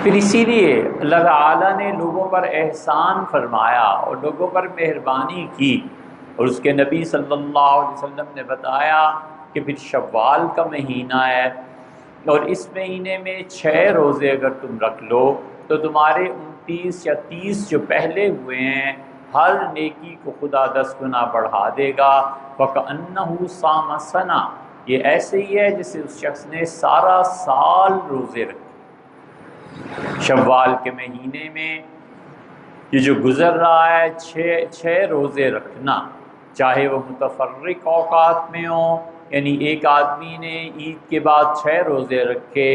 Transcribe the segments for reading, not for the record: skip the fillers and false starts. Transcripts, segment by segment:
پھر اسی لیے اللہ تعالیٰ نے لوگوں پر احسان فرمایا اور لوگوں پر مہربانی کی، اور اس کے نبی صلی اللہ علیہ وسلم نے بتایا کہ پھر شوال کا مہینہ ہے، اور اس مہینے میں 6 روزے اگر تم رکھ لو تو تمہارے 29 یا 30 جو پہلے ہوئے ہیں ہر نیکی کو خدا 10 گنا بڑھا دے گا۔ وَكَأَنَّهُ صَامَ سَنَةً، یہ ایسے ہی ہے جسے اس شخص نے سارا سال روزے رکھے۔ شوال کے مہینے میں یہ جو گزر رہا ہے 6 روزے رکھنا، چاہے وہ متفرق اوقات میں ہوں، یعنی ایک آدمی نے عید کے بعد 6 روزے رکھے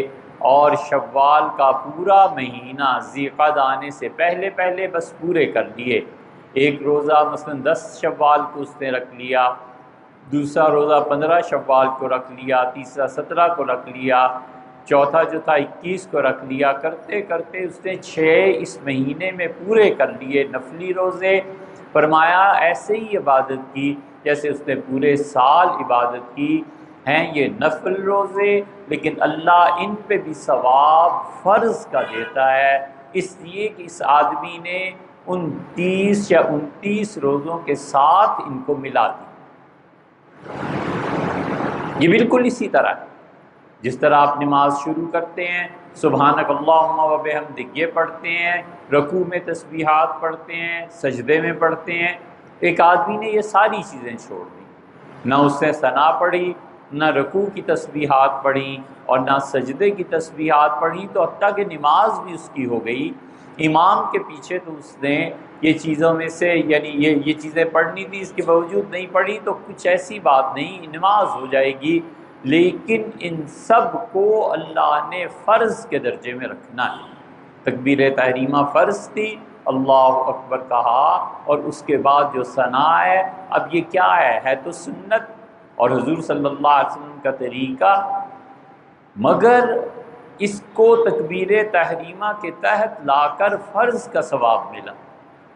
اور شوال کا پورا مہینہ ذی القعدہ آنے سے پہلے بس پورے کر لیے۔ ایک روزہ مثلا 10 شوال کو اس نے رکھ لیا، دوسرا روزہ 15 شوال کو رکھ لیا، تیسرا 17 کو رکھ لیا، چوتھا جو تھا 21 کو رکھ لیا، کرتے کرتے اس نے 6 اس مہینے میں پورے کر لیے نفلی روزے۔ فرمایا ایسے ہی عبادت کی جیسے اس نے پورے سال عبادت کی ہیں یہ نفل روزے، لیکن اللہ ان پہ بھی ثواب فرض کا دیتا ہے، اس لیے کہ اس آدمی نے 29 یا 29 روزوں کے ساتھ ان کو ملا دی۔ یہ بالکل اسی طرح ہے جس طرح آپ نماز شروع کرتے ہیں سبحانک اللہم و بحمدک یہ پڑھتے ہیں، رکوع میں تسبیحات پڑھتے ہیں، سجدے میں پڑھتے ہیں۔ ایک آدمی نے یہ ساری چیزیں چھوڑ دیں، نہ اس نے ثنا پڑھی، نہ رکوع کی تسبیحات پڑھی اور نہ سجدے کی تسبیحات پڑھی، تو حتیٰ کہ نماز بھی اس کی ہو گئی امام کے پیچھے، تو اس نے یہ چیزوں میں سے یعنی یہ چیزیں پڑھنی تھی، اس کے باوجود نہیں پڑھی تو کچھ ایسی بات نہیں، نماز ہو جائے گی، لیکن ان سب کو اللہ نے فرض کے درجے میں رکھنا ہے۔ تکبیر تحریمہ فرض تھی، اللہ اکبر کہا، اور اس کے بعد جو ثنا ہے، اب یہ کیا ہے تو سنت اور حضور صلی اللہ علیہ وسلم کا طریقہ، مگر اس کو تکبیر تحریمہ کے تحت لا کر فرض کا ثواب ملا۔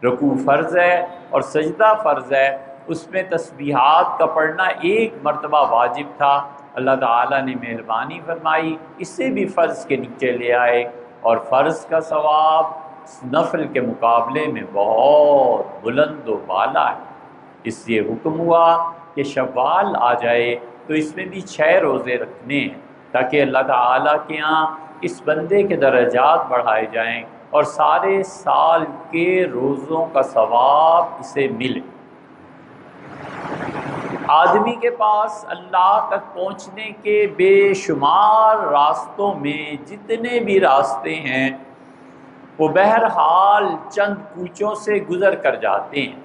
رکوع فرض ہے اور سجدہ فرض ہے، اس میں تسبیحات کا پڑھنا ایک مرتبہ واجب تھا، اللہ تعالیٰ نے مہربانی فرمائی اسے بھی فرض کے نیچے لے آئے، اور فرض کا ثواب نفل کے مقابلے میں بہت بلند و بالا ہے۔ اس لیے حکم ہوا کہ شوال آ جائے تو اس میں بھی 6 روزے رکھنے ہیں، تاکہ اللہ تعالیٰ کے ہاں اس بندے کے درجات بڑھائے جائیں اور سارے سال کے روزوں کا ثواب اسے ملے۔ آدمی کے پاس اللہ تک پہنچنے کے بے شمار راستوں میں جتنے بھی راستے ہیں وہ بہرحال چند کوچوں سے گزر کر جاتے ہیں،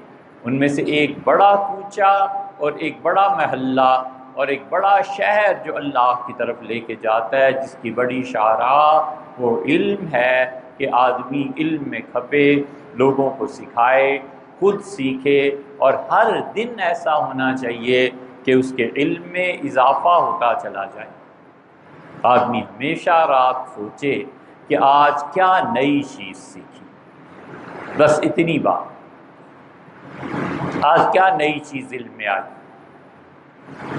ان میں سے ایک بڑا کوچہ اور ایک بڑا محلہ اور ایک بڑا شہر جو اللہ کی طرف لے کے جاتا ہے، جس کی بڑی شاہراہ وہ علم ہے کہ آدمی علم میں کھپے، لوگوں کو سکھائے، خود سیکھے، اور ہر دن ایسا ہونا چاہیے کہ اس کے علم میں اضافہ ہوتا چلا جائے۔ آدمی ہمیشہ رات سوچے کہ آج کیا نئی چیز سیکھی، بس اتنی بات، آج کیا نئی چیز علم میں آئی۔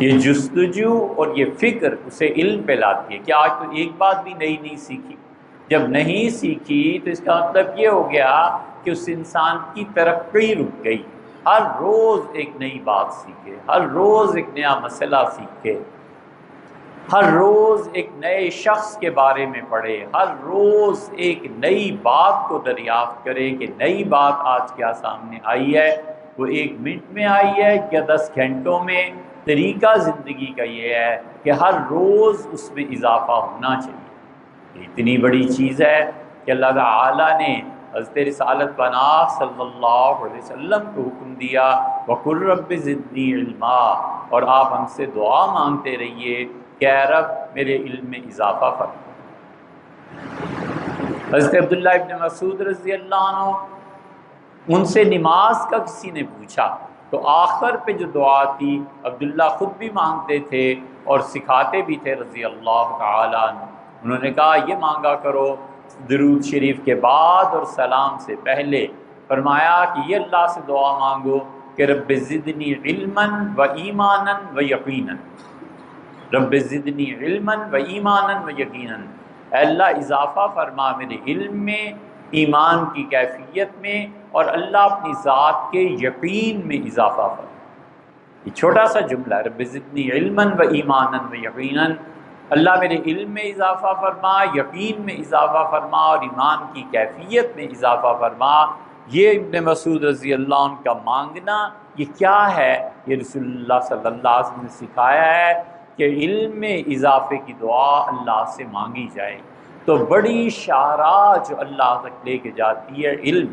یہ جستجو اور یہ فکر اسے علم پہ لاتی ہے کہ آج تو ایک بات بھی نئی نہیں سیکھی۔ جب نہیں سیکھی تو اس کا مطلب یہ ہو گیا کہ اس انسان کی ترقی رک گئی۔ ہر روز ایک نئی بات سیکھے، ہر روز ایک نیا مسئلہ سیکھے، ہر روز ایک نئے شخص کے بارے میں پڑھے، ہر روز ایک نئی بات کو دریافت کرے کہ نئی بات آج کیا سامنے آئی ہے، وہ 1 منٹ میں آئی ہے یا 10 گھنٹوں میں۔ طریقہ زندگی کا یہ ہے کہ ہر روز اس میں اضافہ ہونا چاہیے۔ یہ اتنی بڑی چیز ہے کہ اللہ تعالیٰ نے حضرت رسالت پناہ صلی اللہ علیہ وسلم کو حکم دیا وَقُلْ رَبِّ زِدْنِی عِلْمًا، اور آپ ہم سے دعا مانگتے رہیے کہ اے رب میرے علم میں اضافہ فرما۔ حضرت عبداللہ ابن مسعود رضی اللہ عنہ، ان سے نماز کا کسی نے پوچھا تو آخر پہ جو دعا تھی عبداللہ خود بھی مانگتے تھے اور سکھاتے بھی تھے رضی اللہ تعالیٰ عنہ، انہوں نے کہا یہ مانگا کرو درود شریف کے بعد اور سلام سے پہلے۔ فرمایا کہ یہ اللہ سے دعا مانگو کہ رب زدنی علما و ایمانا و یقینا، رب زدنی علما و ایمانا و یقینا، اے اللہ اضافہ فرما میرے علم میں، ایمان کی کیفیت میں، اور اللہ اپنی ذات کے یقین میں اضافہ فرما۔ یہ چھوٹا سا جملہ ہے، رب زدنی علما و ایمانا و یقینا، اللہ میرے علم میں اضافہ فرما، یقین میں اضافہ فرما، اور ایمان کی کیفیت میں اضافہ فرما۔ یہ ابن مسعود رضی اللہ عنہ کا مانگنا یہ کیا ہے؟ یہ رسول اللہ صلی اللہ علیہ وسلم نے سکھایا ہے کہ علم میں اضافے کی دعا اللہ سے مانگی جائے۔ تو بڑی شاہراہ جو اللہ تک لے کے جاتی ہے علم،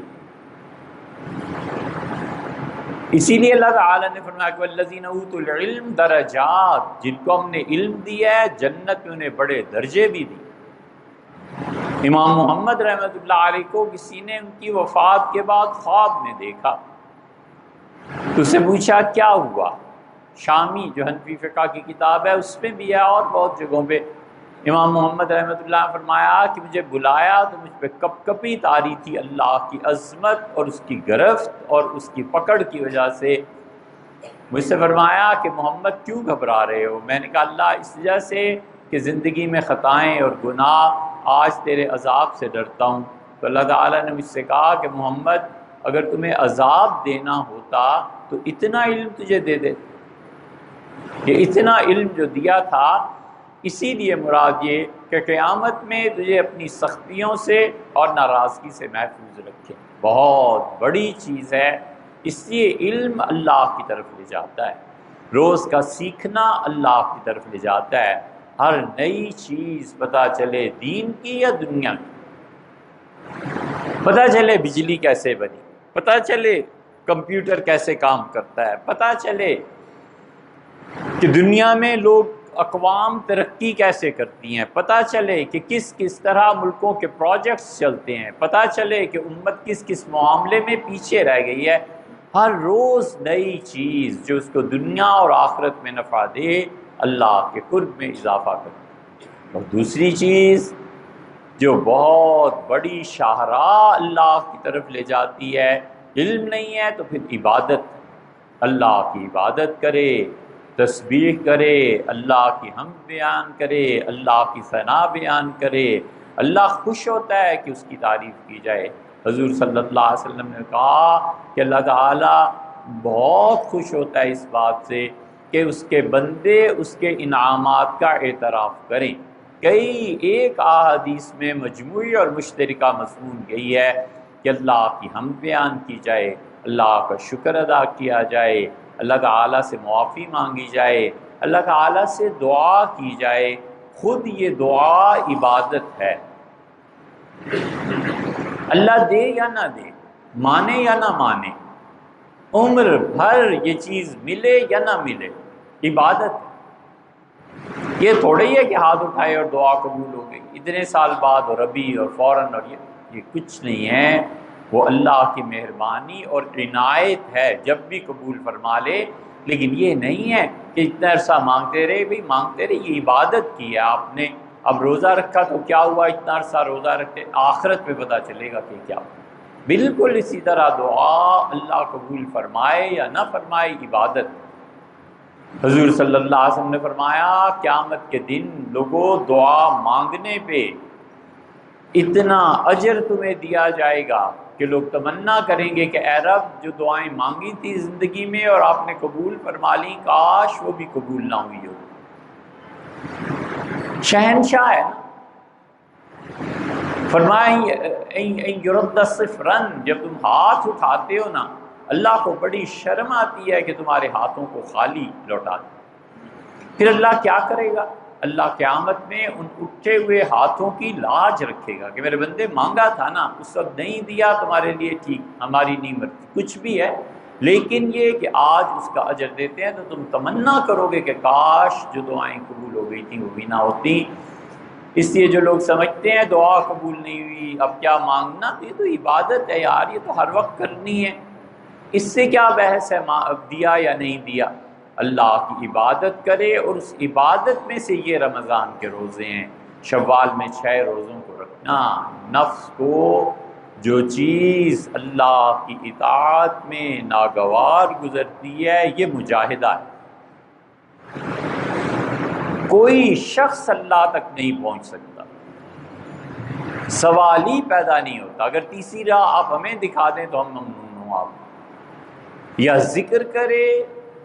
اسی لیے اللہ تعالیٰ نے فرمایا کہ والذین اوتوا العلم درجات، جن کو ہم نے علم دیا ہے جنت میں انہیں بڑے درجے بھی دی۔ امام محمد رحمۃ اللہ علیہ کو کسی نے ان کی وفات کے بعد خواب میں دیکھا، تو اسے پوچھا کیا ہوا؟ شامی جو حنفی فقہ کی کتاب ہے اس میں بھی ہے اور بہت جگہوں پہ، امام محمد رحمۃ اللہ نے فرمایا کہ مجھے بلایا تو مجھ پہ کپ کپی طاری تھی اللہ کی عظمت اور اس کی گرفت اور اس کی پکڑ کی وجہ سے۔ مجھ سے فرمایا کہ محمد کیوں گھبرا رہے ہو؟ میں نے کہا اللہ اس وجہ سے کہ زندگی میں خطائیں اور گناہ، آج تیرے عذاب سے ڈرتا ہوں۔ تو اللہ تعالیٰ نے مجھ سے کہا کہ محمد اگر تمہیں عذاب دینا ہوتا تو اتنا علم تجھے دے دے، کہ اتنا علم جو دیا تھا، اسی لیے مراد یہ کہ قیامت میں تجھے اپنی سختیوں سے اور ناراضگی سے محفوظ رکھے۔ بہت بڑی چیز ہے، اس لیے علم اللہ کی طرف لے جاتا ہے، روز کا سیکھنا اللہ کی طرف لے جاتا ہے۔ ہر نئی چیز پتہ چلے دین کی یا دنیا کی، پتہ چلے بجلی کیسے بنی، پتہ چلے کمپیوٹر کیسے کام کرتا ہے، پتہ چلے کہ دنیا میں لوگ اقوام ترقی کیسے کرتی ہیں، پتہ چلے کہ کس کس طرح ملکوں کے پروجیکٹس چلتے ہیں، پتہ چلے کہ امت کس کس معاملے میں پیچھے رہ گئی ہے۔ ہر روز نئی چیز جو اس کو دنیا اور آخرت میں نفع دے، اللہ کے قرب میں اضافہ کرے۔ اور دوسری چیز جو بہت بڑی شاہراہ اللہ کی طرف لے جاتی ہے، علم نہیں ہے تو پھر عبادت، اللہ کی عبادت کرے، تسبیح کرے، اللہ کی حمد بیان کرے، اللہ کی ثنا بیان کرے۔ اللہ خوش ہوتا ہے کہ اس کی تعریف کی جائے۔ حضور صلی اللہ علیہ وسلم نے کہا کہ اللہ تعالیٰ بہت خوش ہوتا ہے اس بات سے کہ اس کے بندے اس کے انعامات کا اعتراف کریں۔ کئی ایک احادیث میں مجموعی اور مشترکہ مضمون یہی ہے کہ اللہ کی حمد بیان کی جائے، اللہ کا شکر ادا کیا جائے، اللہ تعالیٰ سے معافی مانگی جائے، اللہ تعالیٰ سے دعا کی جائے۔ خود یہ دعا عبادت ہے، اللہ دے یا نہ دے، مانے یا نہ مانے، عمر بھر یہ چیز ملے یا نہ ملے، عبادت ہے۔ یہ تھوڑا ہی ہے کہ ہاتھ اٹھائے اور دعا قبول ہو گئی اتنے سال بعد اور ابھی اور فوراً، اور یہ کچھ نہیں ہے، وہ اللہ کی مہربانی اور عنایت ہے، جب بھی قبول فرما لے۔ لیکن یہ نہیں ہے کہ اتنا عرصہ مانگتے رہے، بھئی مانگتے رہے، یہ عبادت کی ہے آپ نے۔ اب روزہ رکھا تو کیا ہوا، اتنا عرصہ روزہ رکھتے، آخرت میں پتہ چلے گا کہ کیا ہوا۔ بالکل اسی طرح دعا اللہ قبول فرمائے یا نہ فرمائے، عبادت۔ حضور صلی اللہ علیہ وسلم نے فرمایا قیامت کے دن لوگوں دعا مانگنے پہ اتنا اجر تمہیں دیا جائے گا کہ لوگ تمنا کریں گے کہ اے رب جو دعائیں مانگی تھی زندگی میں اور آپ نے قبول فرما لی، کاش وہ بھی قبول نہ ہوئی ہو۔ شہنشاہ ہے نا، فرمایا یرد صفرن، جب تم ہاتھ اٹھاتے ہو نا اللہ کو بڑی شرم آتی ہے کہ تمہارے ہاتھوں کو خالی لوٹا دے۔ پھر اللہ کیا کرے گا؟ اللہ قیامت میں ان اٹھے ہوئے ہاتھوں کی لاج رکھے گا کہ میرے بندے مانگا تھا نا، اس وقت نہیں دیا تمہارے لیے ٹھیک، ہماری نہیں مرضی، کچھ بھی ہے، لیکن یہ کہ آج اس کا اجر دیتے ہیں تو تم تمنا کرو گے کہ کاش جو دعائیں قبول ہو گئی تھیں وہ بھی نہ ہوتی۔ اس لیے جو لوگ سمجھتے ہیں دعا قبول نہیں ہوئی اب کیا مانگنا، یہ تو عبادت ہے یار، یہ تو ہر وقت کرنی ہے، اس سے کیا بحث ہے دیا یا نہیں دیا۔ اللہ کی عبادت کرے، اور اس عبادت میں سے یہ رمضان کے روزے ہیں، شوال میں 6 روزوں کو رکھنا۔ نفس کو جو چیز اللہ کی اطاعت میں ناگوار گزرتی ہے یہ مجاہدہ ہے۔ کوئی شخص اللہ تک نہیں پہنچ سکتا، سوال ہی پیدا نہیں ہوتا۔ اگر تیسری راہ آپ ہمیں دکھا دیں تو ہم ممنون ہوں آپ، یا ذکر کرے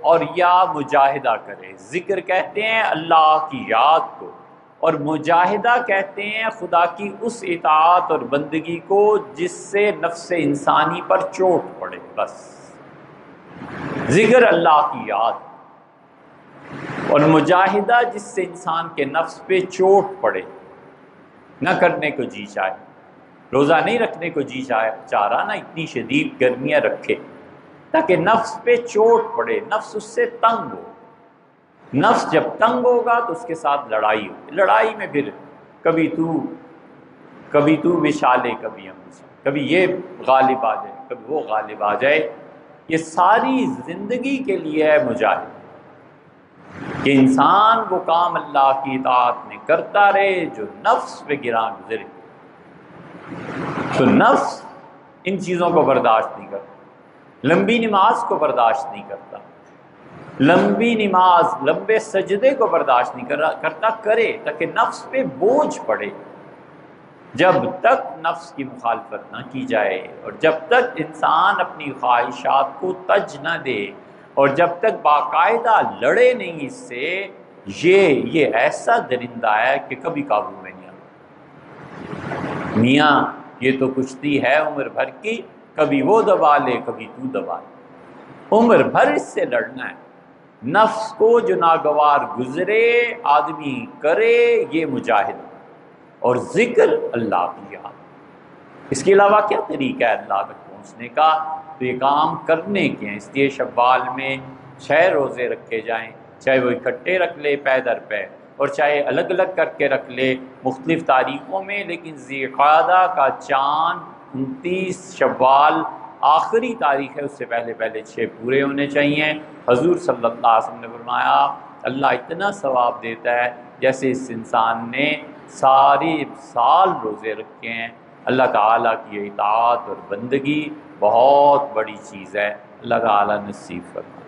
اور یا مجاہدہ کرے۔ ذکر کہتے ہیں اللہ کی یاد کو، اور مجاہدہ کہتے ہیں خدا کی اس اطاعت اور بندگی کو جس سے نفس انسانی پر چوٹ پڑے۔ بس ذکر اللہ کی یاد، اور مجاہدہ جس سے انسان کے نفس پہ چوٹ پڑے، نہ کرنے کو جی چاہے، روزہ نہیں رکھنے کو جی چاہ رہا، نہ اتنی شدید گرمیاں رکھے، تاکہ نفس پہ چوٹ پڑے، نفس اس سے تنگ ہو۔ نفس جب تنگ ہوگا تو اس کے ساتھ لڑائی ہوگی، لڑائی میں پھر کبھی تو وشالے، کبھی ہم، کبھی یہ غالب آ جائے، کبھی وہ غالب آ جائے۔ یہ ساری زندگی کے لیے ہے مجاہد، کہ انسان وہ کام اللہ کی اطاعت میں کرتا رہے جو نفس پہ گراں گزرے۔ تو نفس ان چیزوں کو برداشت نہیں کرتا، لمبی نماز کو برداشت نہیں کرتا، لمبی نماز، لمبے سجدے کو برداشت نہیں کرتا، کرے تاکہ نفس پہ بوجھ پڑے۔ جب تک نفس کی مخالفت نہ کی جائے، اور جب تک انسان اپنی خواہشات کو تج نہ دے، اور جب تک باقاعدہ لڑے نہیں اس سے، یہ ایسا درندہ ہے کہ کبھی قابو میں نہیں آتا۔ میاں یہ تو کشتی ہے عمر بھر کی، کبھی وہ دبا لے کبھی تو دبا لے، عمر بھر اس سے لڑنا ہے۔ نفس کو جو ناگوار گزرے آدمی کرے، یہ مجاہد، اور ذکر اللہ کی یاد۔ اس کے علاوہ کیا طریقہ ہے اللہ تک پہنچنے کا؟ تو یہ کام کرنے کے ہیں۔ اس لیے شوال میں 6 روزے رکھے جائیں، چاہے وہ اکٹھے رکھ لے پے در پے، اور چاہے الگ الگ کر کے رکھ لے مختلف تاریخوں میں، لیکن ذی القعدہ کا چاند 29 شوال آخری تاریخ ہے، اس سے پہلے 6 پورے ہونے چاہیے۔ حضور صلی اللہ علیہ وسلم نے فرمایا اللہ اتنا ثواب دیتا ہے جیسے اس انسان نے سارے سال روزے رکھے ہیں۔ اللہ تعالیٰ کی اطاعت اور بندگی بہت بڑی چیز ہے، اللہ تعالیٰ نصیب فرمائے۔